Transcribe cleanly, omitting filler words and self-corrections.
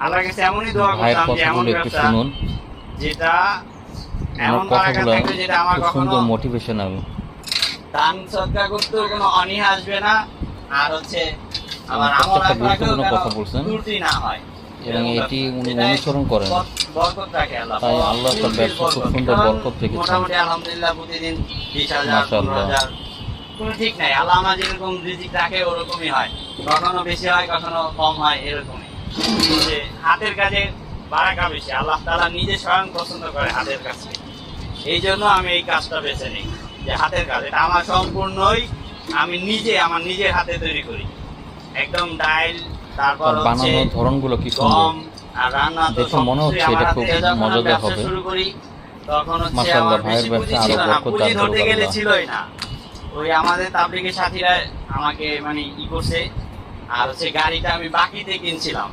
আল্লাহর কাছে এমনই দোয়া ভাইয়ের করতাম যে এমন কথাগুলো একটু ব্যবসা শুনুন, যেটা আমার এমন বারাকা কথাগুলো থাকবে যেটা আমার খুব কখনো সুন্দর মোটিভেশনাল। দান সদকা করতেও কোনো অনীহা আসবে না, আর হচ্ছে আমার আমল প্রত্যেকটা আখলাকেও গুরুত্বপূর্ণ কথা বলছেন ত্রুটি না হয়, এবং এরকম এটি ব্যাপার। উনি এটাই অনুসরণ করেন। বরকত রাখে আল্লাহ, তাই আল্লাহ তার পূর্ণের ব্যবসা খুব বরকত। সুন্দর কারণ বরকত রেখেছেন। মোটামুটি আলহামদুলিল্লাহ প্রতিদিন 20,000 মাশাআল্লাহ। 15,000 কোনো ঠিক নাই। আল্লাহ আমার যেরকম রিজিক রাখে ওরকমই হয়, কখনো বেশি হয় কখনো কম হয়, এরকমই। যে হাতের কাজে বারাকা বেশি, আল্লাহ তাআলা নিজে স্বয়ং পছন্দ করে হাতের কাজকে। এই জন্য আমি এই কাজটা বেছে নিই, যে হাতের কাজ এটা আমার সম্পূর্ণই আমি নিজে আমার নিজের হাতে তৈরি করি। একদম ডাইল, তারপর তার হচ্ছে বানানোর ধরনগুলো কি সুন্দর, গম আর রান্না তো দেখে মনে হচ্ছে সবকিছুই আমার এটা খুব হাতে। যখন আমি মজাদার ব্যবসা হবে। শুরু করি তখন হচ্ছে মাশাআল্লাহ, আমার ভাইয়ের বেশি পুঁজি ব্যবসা ছিল আরো না, বরকত পুঁজি দান ধরতে করুক গেলে আল্লাহ। ছিলই না। ওই আমাদের তাবলিগের সাথীরা আমাকে মানে ই করছে, আর হচ্ছে গাড়িটা আমি বাকিতে কিনছিলাম।